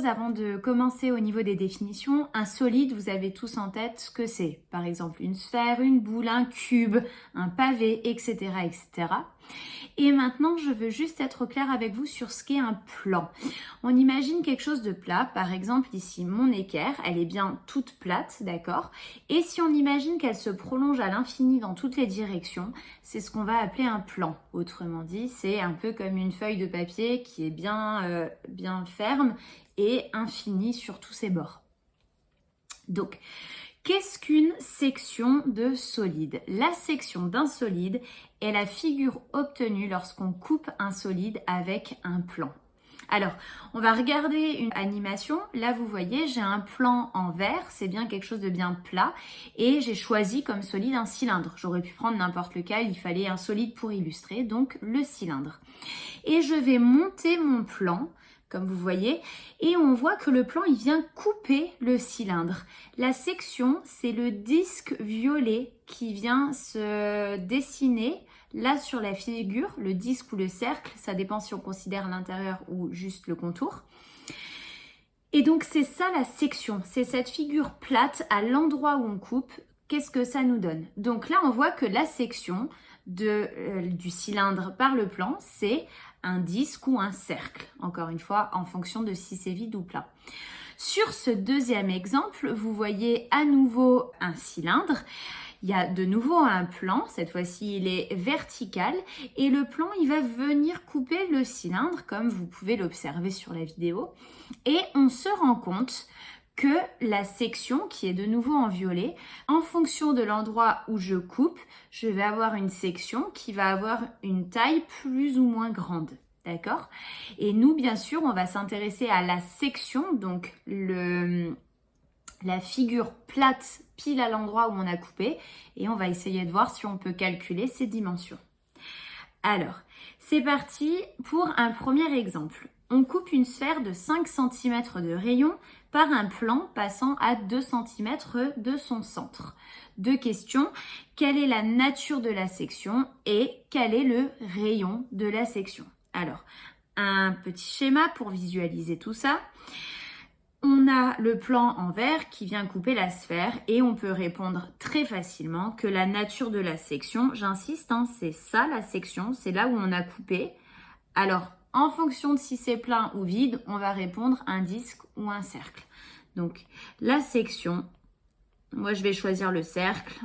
chose avant de commencer au niveau des définitions. Un solide, vous avez tous en tête ce que c'est. Par exemple, une sphère, une boule, un cube, un pavé, etc., etc. Et maintenant, je veux juste être clair avec vous sur ce qu'est un plan. On imagine quelque chose de plat. Par exemple, ici, mon équerre, elle est bien toute plate, d'accord? Et si on imagine qu'elle se prolonge à l'infini dans toutes les directions, c'est ce qu'on va appeler un plan. Autrement dit, c'est un peu comme une feuille de papier qui est bien ferme et infinie sur tous ses bords. Donc, qu'est-ce qu'une section de solide? La section d'un solide est la figure obtenue lorsqu'on coupe un solide avec un plan. Alors, on va regarder une animation. Là, vous voyez, j'ai un plan en verre, c'est bien quelque chose de bien plat. Et j'ai choisi comme solide un cylindre. J'aurais pu prendre n'importe lequel, il fallait un solide pour illustrer, donc le cylindre. Et je vais monter mon plan, comme vous voyez, et on voit que le plan, il vient couper le cylindre. La section, c'est le disque violet qui vient se dessiner là sur la figure, le disque ou le cercle, ça dépend si on considère l'intérieur ou juste le contour. Et donc c'est ça la section, c'est cette figure plate à l'endroit où on coupe. Qu'est-ce que ça nous donne? Donc là on voit que la section du cylindre par le plan, c'est un disque ou un cercle, encore une fois en fonction de si c'est vide ou plat. Sur ce deuxième exemple, vous voyez à nouveau un cylindre. Il y a de nouveau un plan, cette fois-ci il est vertical et le plan il va venir couper le cylindre comme vous pouvez l'observer sur la vidéo et on se rend compte que la section qui est de nouveau en violet, en fonction de l'endroit où je coupe, je vais avoir une section qui va avoir une taille plus ou moins grande. D'accord? Et nous, bien sûr, on va s'intéresser à la section, donc la figure plate pile à l'endroit où on a coupé et on va essayer de voir si on peut calculer ses dimensions. Alors, c'est parti pour un premier exemple. On coupe une sphère de 5 cm de rayon par un plan passant à 2 cm de son centre. Deux questions, quelle est la nature de la section et quel est le rayon de la section? Alors, un petit schéma pour visualiser tout ça. On a le plan en verre qui vient couper la sphère et on peut répondre très facilement que la nature de la section, j'insiste, c'est ça la section, c'est là où on a coupé. Alors, en fonction de si c'est plein ou vide, on va répondre un disque ou un cercle. Donc, la section, moi je vais choisir le cercle,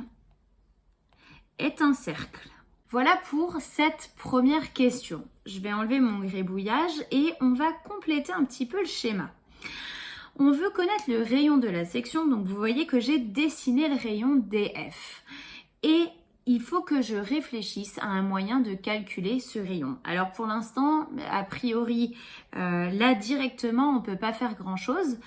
est un cercle. Voilà pour cette première question. Je vais enlever mon gribouillage et on va compléter un petit peu le schéma. On veut connaître le rayon de la section, donc vous voyez que j'ai dessiné le rayon DF. Et il faut que je réfléchisse à un moyen de calculer ce rayon. Alors pour l'instant, a priori, là directement, on ne peut pas faire grand-chose.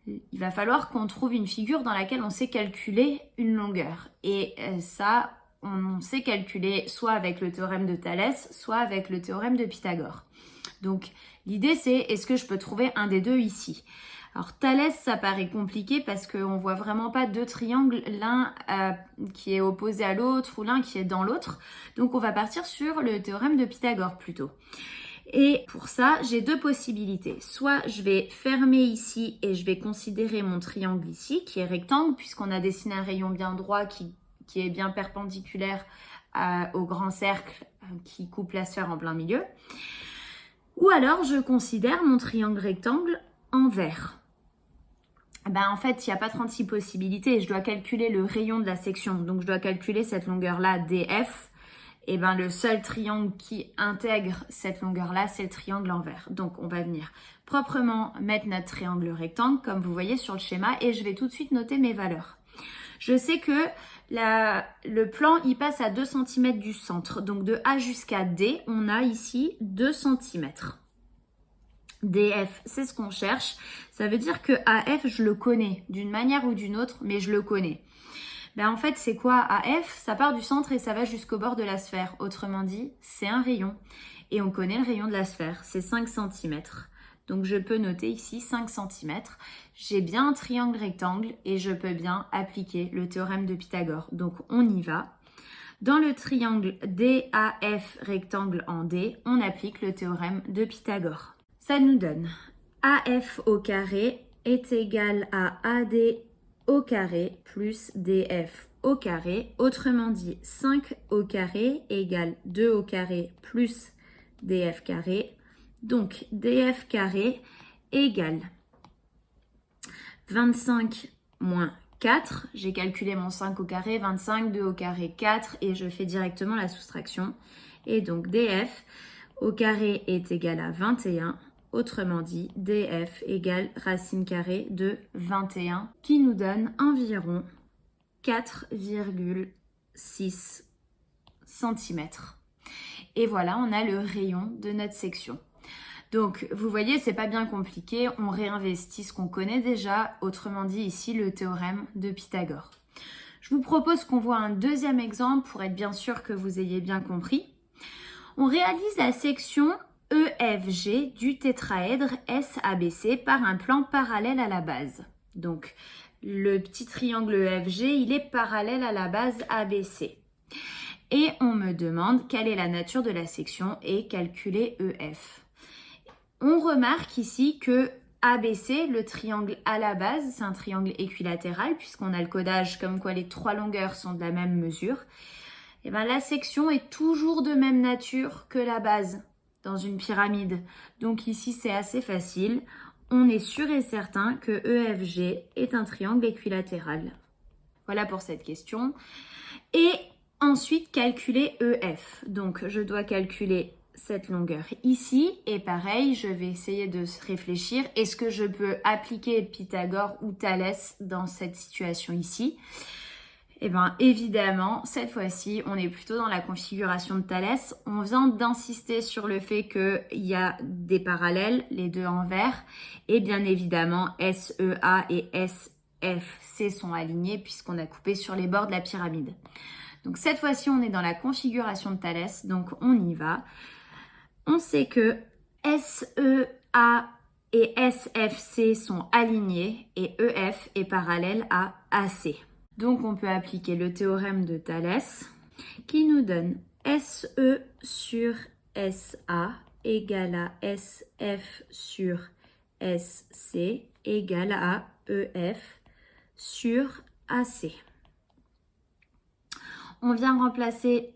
Il va falloir qu'on trouve une figure dans laquelle on sait calculer une longueur. Et ça, on sait calculer soit avec le théorème de Thalès, soit avec le théorème de Pythagore. Donc l'idée c'est, est-ce que je peux trouver un des deux ici? Alors Thalès, ça paraît compliqué parce qu'on ne voit vraiment pas deux triangles, l'un qui est opposé à l'autre ou l'un qui est dans l'autre. Donc on va partir sur le théorème de Pythagore plutôt. Et pour ça, j'ai deux possibilités. Soit je vais fermer ici et je vais considérer mon triangle ici qui est rectangle puisqu'on a dessiné un rayon bien droit qui est bien perpendiculaire au grand cercle qui coupe la sphère en plein milieu. Ou alors je considère mon triangle rectangle en vert. En fait, il n'y a pas 36 possibilités. Je dois calculer le rayon de la section. Donc, je dois calculer cette longueur-là, DF. Et le seul triangle qui intègre cette longueur-là, c'est le triangle en vert. Donc, on va venir proprement mettre notre triangle rectangle, comme vous voyez sur le schéma. Et je vais tout de suite noter mes valeurs. Je sais que le plan, il passe à 2 cm du centre. Donc, de A jusqu'à D, on a ici 2 cm. DF, c'est ce qu'on cherche. Ça veut dire que AF, je le connais d'une manière ou d'une autre, mais je le connais. En fait, c'est quoi AF? Ça part du centre et ça va jusqu'au bord de la sphère. Autrement dit, c'est un rayon. Et on connaît le rayon de la sphère, c'est 5 cm. Donc, je peux noter ici 5 cm. J'ai bien un triangle rectangle et je peux bien appliquer le théorème de Pythagore. Donc, on y va. Dans le triangle DAF rectangle en D, on applique le théorème de Pythagore. Ça nous donne AF au carré est égal à AD au carré plus DF au carré. Autrement dit, 5 au carré égale 2 au carré plus DF carré. Donc, DF carré égale 25 moins 4. J'ai calculé mon 5 au carré, 25, 2 au carré, 4. Et je fais directement la soustraction. Et donc, DF au carré est égal à 21. Autrement dit, DF égale racine carrée de 21, qui nous donne environ 4,6 cm. Et voilà, on a le rayon de notre section. Donc, vous voyez, c'est pas bien compliqué. On réinvestit ce qu'on connaît déjà. Autrement dit, ici, le théorème de Pythagore. Je vous propose qu'on voit un deuxième exemple pour être bien sûr que vous ayez bien compris. On réalise la section EFG du tétraèdre SABC par un plan parallèle à la base. Donc, le petit triangle EFG, il est parallèle à la base ABC. Et on me demande quelle est la nature de la section et calculer EF. On remarque ici que ABC, le triangle à la base, c'est un triangle équilatéral puisqu'on a le codage comme quoi les trois longueurs sont de la même mesure. Et bien, la section est toujours de même nature que la base dans une pyramide. Donc ici, c'est assez facile. On est sûr et certain que EFG est un triangle équilatéral. Voilà pour cette question. Et ensuite, calculer EF. Donc, je dois calculer cette longueur ici. Et pareil, je vais essayer de réfléchir. Est-ce que je peux appliquer Pythagore ou Thalès dans cette situation ici ? Eh bien, évidemment, cette fois-ci, on est plutôt dans la configuration de Thalès. On vient d'insister sur le fait qu'il y a des parallèles, les deux en vert. Et bien évidemment, SEA et SFC sont alignés puisqu'on a coupé sur les bords de la pyramide. Donc cette fois-ci, on est dans la configuration de Thalès. Donc on y va. On sait que SEA et SFC sont alignés et EF est parallèle à AC. Donc, on peut appliquer le théorème de Thalès qui nous donne SE sur SA égale à SF sur SC égale à EF sur AC. On vient remplacer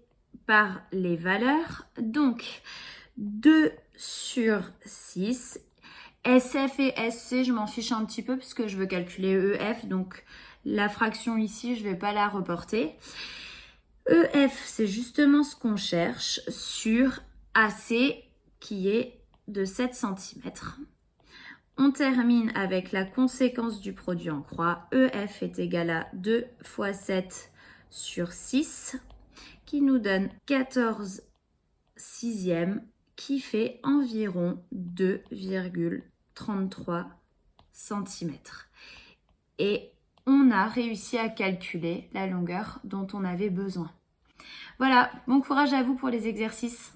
par les valeurs. Donc, 2 sur 6. SF et SC, je m'en fiche un petit peu puisque je veux calculer EF. Donc, la fraction ici, je ne vais pas la reporter. EF, c'est justement ce qu'on cherche sur AC qui est de 7 cm. On termine avec la conséquence du produit en croix. EF est égal à 2 fois 7 sur 6 qui nous donne 14 sixièmes qui fait environ 2,33 cm. Et on a réussi à calculer la longueur dont on avait besoin. Voilà, bon courage à vous pour les exercices.